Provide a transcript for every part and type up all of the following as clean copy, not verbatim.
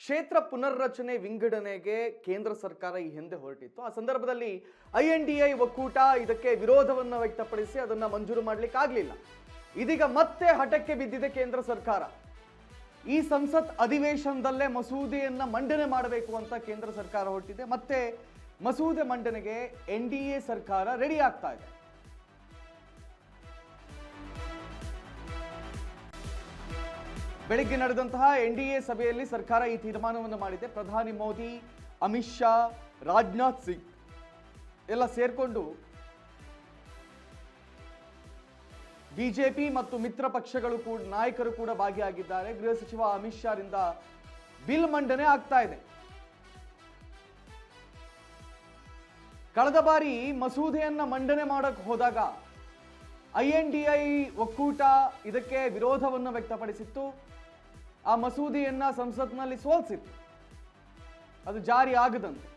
ಕ್ಷೇತ್ರ ಪುನರ್ರಚನೆ ವಿಂಗಡಣೆಗೆ ಕೇಂದ್ರ ಸರ್ಕಾರ ಈ ಹಿಂದೆ ಹೊರಟಿತ್ತು. ಆ ಸಂದರ್ಭದಲ್ಲಿ INDA ಒಕ್ಕೂಟ ಇದಕ್ಕೆ ವಿರೋಧವನ್ನು ವ್ಯಕ್ತಪಡಿಸಿ ಅದನ್ನ ಮಂಜೂರು ಮಾಡಲಿಕ್ಕೆ ಆಗಲಿಲ್ಲ. ಇದೀಗ ಮತ್ತೆ ಹಠಕ್ಕೆ ಬಿದ್ದಿದೆ ಕೇಂದ್ರ ಸರ್ಕಾರ. ಈ ಸಂಸತ್ ಅಧಿವೇಶನದಲ್ಲೇ ಮಸೂದೆಯನ್ನ ಮಂಡನೆ ಮಾಡಬೇಕು ಅಂತ ಕೇಂದ್ರ ಸರ್ಕಾರ ಹೊರಟಿದೆ. ಮತ್ತೆ ಮಸೂದೆ ಮಂಡನೆಗೆ NDA ಸರ್ಕಾರ ರೆಡಿ ಆಗ್ತಾ ಇದೆ. ಬೆಳಿಗ್ಗೆ ನಡೆದಂತಹ NDA ಸಭೆಯಲ್ಲಿ ಸರ್ಕಾರ ಈ ತೀರ್ಮಾನವನ್ನು ಮಾಡಿದೆ. ಪ್ರಧಾನಿ ಮೋದಿ, ಅಮಿತ್ ಶಾ, ರಾಜನಾಥ್ ಸಿಂಗ್ ಎಲ್ಲ ಸೇರ್ಕೊಂಡು ಬಿಜೆಪಿ ಮತ್ತು ಮಿತ್ರ ಪಕ್ಷಗಳು ಕೂಡ ನಾಯಕರು ಕೂಡ ಭಾಗಿಯಾಗಿದ್ದಾರೆ. ಗೃಹ ಸಚಿವ ಅಮಿತ್ ಶಾ ರಿಂದ ಬಿಲ್ ಮಂಡನೆ ಆಗ್ತಾ ಇದೆ. ಕಳೆದ ಬಾರಿ ಮಸೂದೆಯನ್ನ ಮಂಡನೆ ಮಾಡಕ್ ಹೋದಾಗ INDA ಒಕ್ಕೂಟ ಇದಕ್ಕೆ ವಿರೋಧವನ್ನು ವ್ಯಕ್ತಪಡಿಸಿತ್ತು. ಆ ಮಸೂದೆಯನ್ನ ಸಂಸತ್ನಲ್ಲಿ ಸೋಲಿಸಿತ್ತು, ಅದು ಜಾರಿ ಆಗದಂತೆ.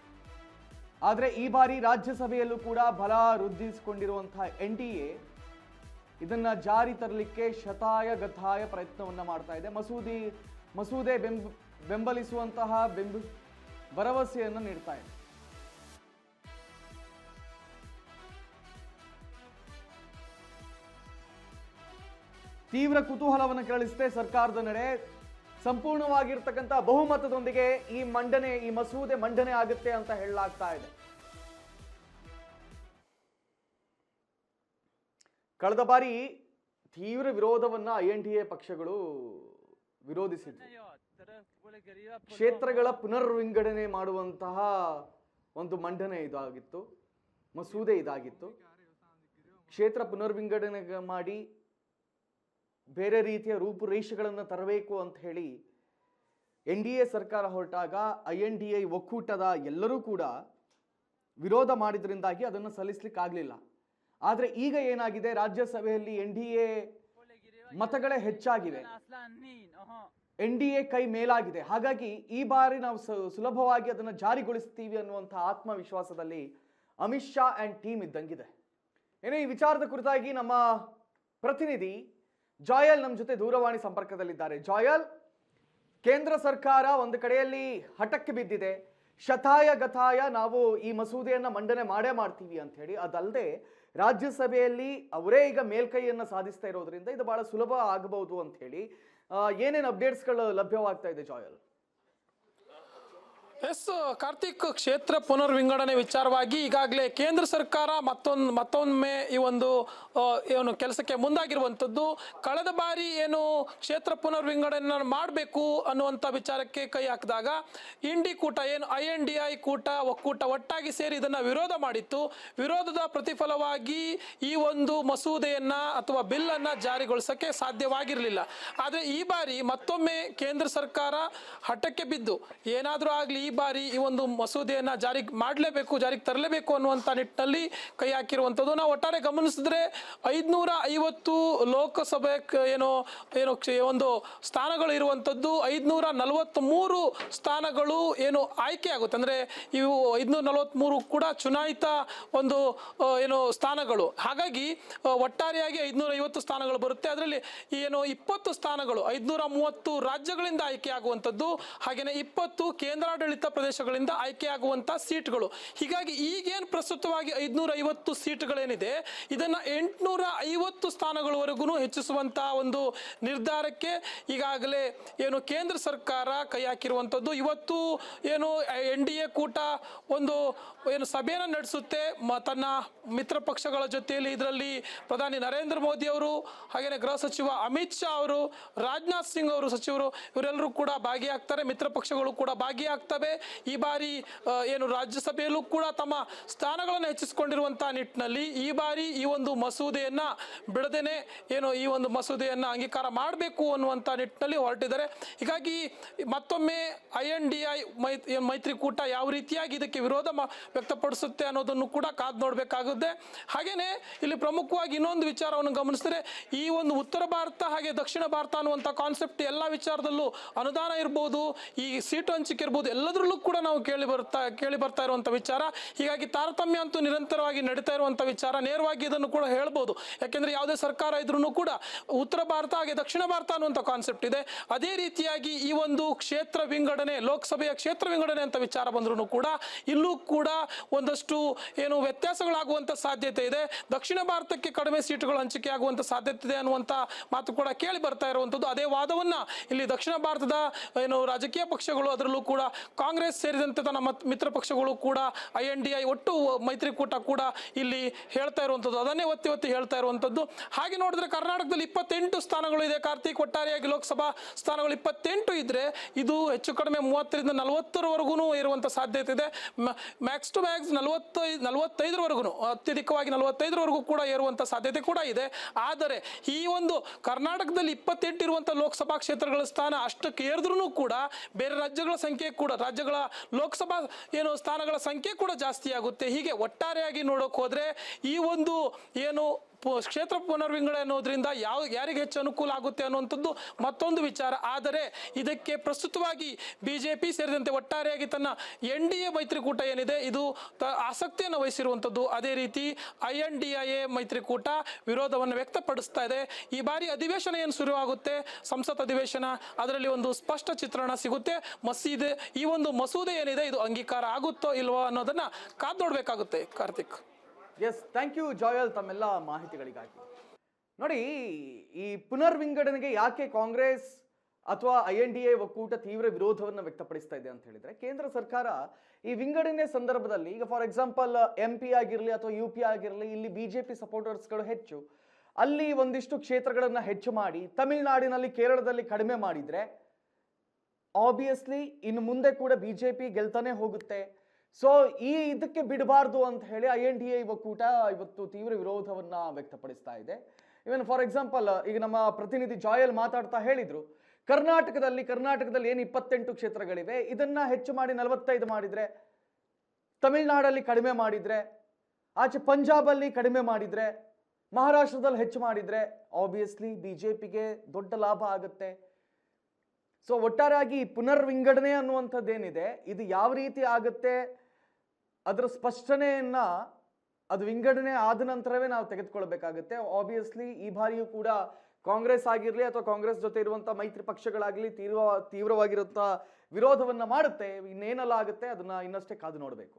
ಆದರೆ ಈ ಬಾರಿ ರಾಜ್ಯಸಭೆಯಲ್ಲೂ ಕೂಡ ಬಲ ವೃದ್ಧಿಸಿಕೊಂಡಿರುವಂತಹ NDA ಇದನ್ನ ಜಾರಿ ತರಲಿಕ್ಕೆ ಶತಾಯ ಗತಾಯ ಪ್ರಯತ್ನವನ್ನ ಮಾಡ್ತಾ ಇದೆ. ಮಸೂದೆ ಬೆಂಬಲಿಸುವಂತಹ ಭರವಸೆಯನ್ನು ನೀಡ್ತಾ ಇದೆ. ತೀವ್ರ ಕುತೂಹಲವನ್ನು ಕೆರಳಿಸಿದೆ ಸರ್ಕಾರದ ನಡೆ. ಸಂಪೂರ್ಣವಾಗಿರ್ತಕ್ಕಂಥ ಬಹುಮತದೊಂದಿಗೆ ಈ ಮಸೂದೆ ಮಂಡನೆ ಆಗುತ್ತೆ ಅಂತ ಹೇಳಲಾಗ್ತಾ ಇದೆ. ಕಳೆದ ಬಾರಿ ತೀವ್ರ ವಿರೋಧವನ್ನ INDA ಪಕ್ಷಗಳು ವಿರೋಧಿಸಿದ್ರು. ಕ್ಷೇತ್ರಗಳ ಪುನರ್ವಿಂಗಡಣೆ ಮಾಡುವಂತಹ ಒಂದು ಮಂಡನೆ ಇದಾಗಿತ್ತು, ಮಸೂದೆ ಇದಾಗಿತ್ತು. ಕ್ಷೇತ್ರ ಪುನರ್ವಿಂಗಡಣೆ ಮಾಡಿ ಬೇರೆ ರೀತಿಯ ರೂಪುರೇಷೆಗಳನ್ನು ತರಬೇಕು ಅಂತ ಹೇಳಿ NDA ಸರ್ಕಾರ ಹೊರಟಾಗ INDA ಒಕ್ಕೂಟದ ಎಲ್ಲರೂ ಕೂಡ ವಿರೋಧ ಮಾಡಿದ್ರಿಂದಾಗಿ ಅದನ್ನು ಸಲ್ಲಿಸಲಿಕ್ಕೆ ಆಗಲಿಲ್ಲ. ಆದರೆ ಈಗ ಏನಾಗಿದೆ, ರಾಜ್ಯಸಭೆಯಲ್ಲಿ NDA ಮತಗಳೇ ಹೆಚ್ಚಾಗಿವೆ, NDA ಕೈ ಮೇಲಾಗಿದೆ. ಹಾಗಾಗಿ ಈ ಬಾರಿ ನಾವು ಸುಲಭವಾಗಿ ಅದನ್ನು ಜಾರಿಗೊಳಿಸ್ತೀವಿ ಅನ್ನುವಂಥ ಆತ್ಮವಿಶ್ವಾಸದಲ್ಲಿ ಅಮಿತ್ ಶಾ ಅಂಡ್ ಟೀಮ್ ಇದ್ದಂಗಿದೆ. ಏನೇ ಈ ವಿಚಾರದ ಕುರಿತಾಗಿ ನಮ್ಮ ಪ್ರತಿನಿಧಿ ಜಾಯಲ್ ನಮ್ಮ ಜೊತೆ ದೂರವಾಣಿ ಸಂಪರ್ಕದಲ್ಲಿದ್ದಾರೆ. ಜಾಯಲ್, ಕೇಂದ್ರ ಸರ್ಕಾರ ಒಂದು ಕಡೆಯಲ್ಲಿ ಹಠಕ್ಕೆ ಬಿದ್ದಿದೆ, ಶತಾಯ ಗತಾಯ ನಾವು ಈ ಮಸೂದೆಯನ್ನ ಮಂಡನೆ ಮಾಡೇ ಮಾಡ್ತೀವಿ ಅಂತ ಹೇಳಿ. ಅದಲ್ಲದೆ ರಾಜ್ಯಸಭೆಯಲ್ಲಿ ಅವರೇ ಈಗ ಮೇಲ್ಕೈಯನ್ನ ಸಾಧಿಸ್ತಾ ಇರೋದ್ರಿಂದ ಇದು ಬಹಳ ಸುಲಭ ಆಗಬಹುದು ಅಂತ ಹೇಳಿ ಏನೇನು ಅಪ್ಡೇಟ್ಸ್ಗಳು ಲಭ್ಯವಾಗ್ತಾ ಇದೆ ಜಾಯಲ್? ಎಸ್ ಕಾರ್ತಿಕ್, ಕ್ಷೇತ್ರ ಪುನರ್ವಿಂಗಡಣೆ ವಿಚಾರವಾಗಿ ಈಗಾಗಲೇ ಕೇಂದ್ರ ಸರ್ಕಾರ ಮತ್ತೊಮ್ಮೆ ಈ ಒಂದು ಏನು ಕೆಲಸಕ್ಕೆ ಮುಂದಾಗಿರುವಂಥದ್ದು. ಕಳೆದ ಬಾರಿ ಏನು ಕ್ಷೇತ್ರ ಪುನರ್ವಿಂಗಡಣೆ ಮಾಡಬೇಕು ಅನ್ನುವಂಥ ವಿಚಾರಕ್ಕೆ ಕೈ ಹಾಕಿದಾಗ ಕೂಟ ಏನು INDA ಒಕ್ಕೂಟ ಒಟ್ಟಾಗಿ ಸೇರಿ ಇದನ್ನು ವಿರೋಧ ಮಾಡಿತ್ತು. ವಿರೋಧದ ಪ್ರತಿಫಲವಾಗಿ ಈ ಒಂದು ಮಸೂದೆಯನ್ನ ಅಥವಾ ಬಿಲ್ ಅನ್ನ ಜಾರಿಗೊಳಿಸಕ್ಕೆ ಸಾಧ್ಯವಾಗಿರಲಿಲ್ಲ. ಆದರೆ ಈ ಬಾರಿ ಮತ್ತೊಮ್ಮೆ ಕೇಂದ್ರ ಸರ್ಕಾರ ಹಠಕ್ಕೆ ಬಿದ್ದು ಏನಾದರೂ ಆಗಲಿ ಈ ಬಾರಿ ಈ ಒಂದು ಮಸೂದೆಯನ್ನ ಜಾರಿಗೆ ತರಲೇಬೇಕು ಅನ್ನುವಂಥ ನಿಟ್ಟಿನಲ್ಲಿ ಕೈ ಹಾಕಿರುವಂಥದ್ದು. ನಾವು ಒಟ್ಟಾರೆ ಗಮನಿಸಿದ್ರೆ 550 ಲೋಕಸಭೆ ಒಂದು ಸ್ಥಾನಗಳು ಇರುವಂಥದ್ದು, 543 ಸ್ಥಾನಗಳು ಏನು ಆಯ್ಕೆ ಆಗುತ್ತೆ. ಅಂದ್ರೆ ಇವು 543 ಕೂಡ ಚುನಾಯಿತ ಒಂದು ಸ್ಥಾನಗಳು. ಹಾಗಾಗಿ ಒಟ್ಟಾರೆಯಾಗಿ 550 ಸ್ಥಾನಗಳು ಬರುತ್ತೆ. ಅದರಲ್ಲಿ 20 ಸ್ಥಾನಗಳು 530 ರಾಜ್ಯಗಳಿಂದ ಆಯ್ಕೆ ಆಗುವಂಥದ್ದು, ಹಾಗೇನೆ 20 ಕೇಂದ್ರಾಡಳಿತ ಪ್ರದೇಶಗಳಿಂದ ಆಯ್ಕೆಯಾಗುವಂತಹ ಸೀಟ್ಗಳು. ಹೀಗಾಗಿ ಈಗೇನು ಪ್ರಸ್ತುತವಾಗಿ 550 ಸೀಟ್ಗಳೇನಿದೆ ಇದನ್ನ 850 ಸ್ಥಾನಗಳವರೆಗೂ ಹೆಚ್ಚಿಸುವಂತಹ ಒಂದು ನಿರ್ಧಾರಕ್ಕೆ ಈಗಾಗಲೇ ಕೇಂದ್ರ ಸರ್ಕಾರ ಕೈ ಹಾಕಿರುವಂಥದ್ದು. ಇವತ್ತು NDA ಕೂಟ ಒಂದು ಸಭೆಯನ್ನು ನಡೆಸುತ್ತೆ ತನ್ನ ಮಿತ್ರ ಪಕ್ಷಗಳ ಜೊತೆಯಲ್ಲಿ. ಇದರಲ್ಲಿ ಪ್ರಧಾನಿ ನರೇಂದ್ರ ಮೋದಿ ಅವರು, ಹಾಗೇನೆ ಗೃಹ ಸಚಿವ ಅಮಿತ್ ಶಾ ಅವರು, ರಾಜನಾಥ್ ಸಿಂಗ್ ಅವರು ಸಚಿವರು, ಇವರೆಲ್ಲರೂ ಕೂಡ ಭಾಗಿಯಾಗ್ತಾರೆ. ಮಿತ್ರ ಪಕ್ಷಗಳು ಕೂಡ ಭಾಗಿಯಾಗ್ತವೆ. ಈ ಬಾರಿ ರಾಜ್ಯಸಭೆಯಲ್ಲೂ ಕೂಡ ತಮ್ಮ ಸ್ಥಾನಗಳನ್ನು ಹೆಚ್ಚಿಸಿಕೊಂಡಿರುವಂತಹ ನಿಟ್ಟಿನಲ್ಲಿ ಈ ಬಾರಿ ಈ ಒಂದು ಮಸೂದೆಯನ್ನ ಬಿಡದೇನೆ ಈ ಒಂದು ಮಸೂದೆಯನ್ನ ಅಂಗೀಕಾರ ಮಾಡಬೇಕು ಅನ್ನುವಂತ ನಿಟ್ಟಿನಲ್ಲಿ ಹೊರಟಿದ್ದಾರೆ. ಹೀಗಾಗಿ ಮತ್ತೊಮ್ಮೆ INDA ಮೈತ್ರಿಕೂಟ ಯಾವ ರೀತಿಯಾಗಿ ಇದಕ್ಕೆ ವಿರೋಧ ವ್ಯಕ್ತಪಡಿಸುತ್ತೆ ಅನ್ನೋದನ್ನು ಕೂಡ ಕಾದು ನೋಡಬೇಕಾಗುತ್ತೆ. ಹಾಗೇನೆ ಇಲ್ಲಿ ಪ್ರಮುಖವಾಗಿ ಇನ್ನೊಂದು ವಿಚಾರವನ್ನು ಗಮನಿಸಿದ್ರೆ ಈ ಒಂದು ಉತ್ತರ ಭಾರತ ಹಾಗೆ ದಕ್ಷಿಣ ಭಾರತ ಅನ್ನುವಂಥ ಕಾನ್ಸೆಪ್ಟ್ ಎಲ್ಲ ವಿಚಾರದಲ್ಲೂ ಅನುದಾನ ಇರ್ಬೋದು, ಈ ಸೀಟು ಹಂಚಿಕೆ ಇರ್ಬೋದು, ಎಲ್ಲ ಎಲ್ಲದರಲ್ಲೂ ಕೂಡ ನಾವು ಕೇಳಿ ಬರ್ತಾ ಇರುವಂತ ವಿಚಾರ. ಹೀಗಾಗಿ ತಾರತಮ್ಯ ಅಂತೂ ನಿರಂತರವಾಗಿ ನಡೀತಾ ಇರುವಂತ ವಿಚಾರ. ನೇರವಾಗಿ ಇದನ್ನು ಕೂಡ ಹೇಳ್ಬೋದು. ಯಾಕೆಂದ್ರೆ ಯಾವುದೇ ಸರ್ಕಾರ ಇದ್ರೂ ಕೂಡ ಉತ್ತರ ಭಾರತ ಹಾಗೆ ದಕ್ಷಿಣ ಭಾರತ ಅನ್ನುವಂಥ ಕಾನ್ಸೆಪ್ಟ್ ಇದೆ. ಅದೇ ರೀತಿಯಾಗಿ ಈ ಒಂದು ಕ್ಷೇತ್ರ ವಿಂಗಡಣೆ, ಲೋಕಸಭೆಯ ಕ್ಷೇತ್ರ ವಿಂಗಡಣೆ ಅಂತ ವಿಚಾರ ಬಂದ್ರೂ ಕೂಡ ಇಲ್ಲೂ ಕೂಡ ಒಂದಷ್ಟು ಏನು ವ್ಯತ್ಯಾಸಗಳಾಗುವಂತ ಸಾಧ್ಯತೆ ಇದೆ. ದಕ್ಷಿಣ ಭಾರತಕ್ಕೆ ಕಡಿಮೆ ಸೀಟುಗಳು ಹಂಚಿಕೆ ಆಗುವಂತ ಸಾಧ್ಯತೆ ಇದೆ ಅನ್ನುವಂತ ಮಾತು ಕೂಡ ಕೇಳಿ ಬರ್ತಾ ಇರುವಂತದ್ದು. ಅದೇ ವಾದವನ್ನ ಇಲ್ಲಿ ದಕ್ಷಿಣ ಭಾರತದ ಏನು ರಾಜಕೀಯ ಪಕ್ಷಗಳು, ಅದರಲ್ಲೂ ಕೂಡ ಕಾಂಗ್ರೆಸ್ ಸೇರಿದಂತೆ ತನ್ನ ಮಿತ್ರ ಪಕ್ಷಗಳು ಕೂಡ INDI ಒಟ್ಟು ಮೈತ್ರಿಕೂಟ ಕೂಡ ಇಲ್ಲಿ ಹೇಳ್ತಾ ಇರುವಂತದ್ದು, ಅದನ್ನೇ ಒತ್ತಿ ಹೇಳ್ತಾ ಇರುವಂತದ್ದು. ಹಾಗೆ ನೋಡಿದ್ರೆ ಕರ್ನಾಟಕದಲ್ಲಿ 28 ಸ್ಥಾನಗಳು ಇದೆ ಕಾರ್ತಿಕ್. ಒಟ್ಟಾರೆಯಾಗಿ ಲೋಕಸಭಾ ಸ್ಥಾನಗಳು 28 ಇದ್ರೆ ಇದು ಹೆಚ್ಚು ಕಡಿಮೆ 30ರಿಂದ 40ರವರೆಗೂ ಇರುವಂತ ಸಾಧ್ಯತೆ ಇದೆ. ಮ್ಯಾಕ್ಸ್ ಟು ಮ್ಯಾಕ್ಸ್ 45ರವರೆಗೂ, ಅತ್ಯಧಿಕವಾಗಿ 45ರವರೆಗೂ ಕೂಡ ಏರುವಂತ ಸಾಧ್ಯತೆ ಕೂಡ ಇದೆ. ಆದರೆ ಈ ಒಂದು ಕರ್ನಾಟಕದಲ್ಲಿ 28 ಇರುವಂತ ಲೋಕಸಭಾ ಕ್ಷೇತ್ರಗಳ ಸ್ಥಾನ ಅಷ್ಟಕ್ಕೆ ಏರಿದ್ರೂ ಕೂಡ ಬೇರೆ ರಾಜ್ಯಗಳ ಸಂಖ್ಯೆ ಕೂಡ, ರಾಜ್ಯಗಳ ಲೋಕಸಭಾ ಏನು ಸ್ಥಾನಗಳ ಸಂಖ್ಯೆ ಕೂಡ ಜಾಸ್ತಿ ಆಗುತ್ತೆ. ಹೀಗೆ ಒಟ್ಟಾರೆಯಾಗಿ ನೋಡೋಕೆ ಹೋದ್ರೆ ಈ ಒಂದು ಏನು ಕ್ಷೇತ್ರ ಪುನರ್ವಿಂಗಡಣೆ ಅನ್ನೋದ್ರಿಂದ ಯಾರಿಗೆ ಹೆಚ್ಚು ಅನುಕೂಲ ಆಗುತ್ತೆ ಅನ್ನುವಂಥದ್ದು ಮತ್ತೊಂದು ವಿಚಾರ. ಆದರೆ ಇದಕ್ಕೆ ಪ್ರಸ್ತುತವಾಗಿ ಬಿಜೆಪಿ ಸೇರಿದಂತೆ ಒಟ್ಟಾರೆಯಾಗಿ ತನ್ನ NDA ಮೈತ್ರಿಕೂಟ ಏನಿದೆ ಇದು ಆಸಕ್ತಿಯನ್ನು ವಹಿಸಿರುವಂಥದ್ದು. ಅದೇ ರೀತಿ INDIA ಮೈತ್ರಿಕೂಟ ವಿರೋಧವನ್ನು ವ್ಯಕ್ತಪಡಿಸ್ತಾ ಇದೆ. ಈ ಬಾರಿ ಅಧಿವೇಶನ ಏನು ಶುರುವಾಗುತ್ತೆ, ಸಂಸತ್ ಅಧಿವೇಶನ, ಅದರಲ್ಲಿ ಒಂದು ಸ್ಪಷ್ಟ ಚಿತ್ರಣ ಸಿಗುತ್ತೆ. ಈ ಒಂದು ಮಸೂದೆ ಏನಿದೆ ಇದು ಅಂಗೀಕಾರ ಆಗುತ್ತೋ ಇಲ್ವೋ ಅನ್ನೋದನ್ನ ಕಾದು ನೋಡ್ಬೇಕಾಗುತ್ತೆ. Karthik. Yes, thank you Joyal ತಮ್ಮೆಲ್ಲ ಮಾಹಿತಿಗಳಿಗಾಗಿ. ನೋಡಿ, ಈ ಪುನರ್ವಿಂಗಡಣೆಗೆ ಯಾಕೆ ಕಾಂಗ್ರೆಸ್ ಅಥವಾ INDA ಒಕ್ಕೂಟ ತೀವ್ರ ವಿರೋಧವನ್ನು ವ್ಯಕ್ತಪಡಿಸ್ತಾ ಇದೆ ಅಂತ ಹೇಳಿದ್ರೆ, ಕೇಂದ್ರ ಸರ್ಕಾರ ಈ ವಿಂಗಡಣೆ ಸಂದರ್ಭದಲ್ಲಿ ಈಗ ಫಾರ್ ಎಕ್ಸಾಂಪಲ್ MP ಆಗಿರಲಿ ಅಥವಾ UP ಆಗಿರಲಿ, ಇಲ್ಲಿ BJP ಸಪೋರ್ಟರ್ಸ್ಗಳು ಹೆಚ್ಚು, ಅಲ್ಲಿ ಒಂದಿಷ್ಟು ಕ್ಷೇತ್ರಗಳನ್ನ ಹೆಚ್ಚು ಮಾಡಿ ತಮಿಳುನಾಡಿನಲ್ಲಿ, ಕೇರಳದಲ್ಲಿ ಕಡಿಮೆ ಮಾಡಿದ್ರೆ ಆಬ್ವಿಯಸ್ಲಿ ಇನ್ನು ಮುಂದೆ ಕೂಡ BJP ಗೆಲ್ತಾನೆ ಹೋಗುತ್ತೆ. ಸೊ ಇದಕ್ಕೆ ಬಿಡಬಾರ್ದು ಅಂತ ಹೇಳಿ INDA ಒಕ್ಕೂಟ ಇವತ್ತು ತೀವ್ರ ವಿರೋಧವನ್ನ ವ್ಯಕ್ತಪಡಿಸ್ತಾ ಇದೆ. ಇವನ್ ಫಾರ್ ಎಕ್ಸಾಂಪಲ್ ಈಗ ನಮ್ಮ ಪ್ರತಿನಿಧಿ ಜಾಯಲ್ ಮಾತಾಡ್ತಾ ಹೇಳಿದ್ರು, ಕರ್ನಾಟಕದಲ್ಲಿ ಏನು 28 ಕ್ಷೇತ್ರಗಳಿವೆ, ಇದನ್ನ ಹೆಚ್ಚು ಮಾಡಿ 45 ಮಾಡಿದ್ರೆ, ತಮಿಳುನಾಡಲ್ಲಿ ಕಡಿಮೆ ಮಾಡಿದ್ರೆ, ಆಚೆ ಪಂಜಾಬಲ್ಲಿ ಕಡಿಮೆ ಮಾಡಿದ್ರೆ, ಮಹಾರಾಷ್ಟ್ರದಲ್ಲಿ ಹೆಚ್ಚು ಮಾಡಿದ್ರೆ ಆಬ್ವಿಯಸ್ಲಿ BJPಗೆ ದೊಡ್ಡ ಲಾಭ ಆಗುತ್ತೆ. ಸೊ ಒಟ್ಟಾರೆಯಾಗಿ ಪುನರ್ವಿಂಗಡಣೆ ಅನ್ನುವಂಥದ್ದೇನಿದೆ ಇದು ಯಾವ ರೀತಿ ಆಗುತ್ತೆ ಅದರ ಸ್ಪಷ್ಟನೆಯನ್ನ ಅದು ವಿಂಗಡಣೆ ಆದ ನಂತರವೇ ನಾವು ತೆಗೆದುಕೊಳ್ಬೇಕಾಗುತ್ತೆ. ಆಬ್ವಿಯಸ್ಲಿ ಈ ಬಾರಿಯೂ ಕೂಡ ಕಾಂಗ್ರೆಸ್ ಆಗಿರಲಿ ಅಥವಾ ಕಾಂಗ್ರೆಸ್ ಜೊತೆ ಇರುವಂಥ ಮೈತ್ರಿ ಪಕ್ಷಗಳಾಗಲಿ ತೀವ್ರವಾಗಿರುವಂಥ ವಿರೋಧವನ್ನ ಮಾಡುತ್ತೆ. ಇನ್ನೇನೆಲ್ಲ ಆಗುತ್ತೆ ಅದನ್ನ ಇನ್ನಷ್ಟೇ ಕಾದು ನೋಡಬೇಕು.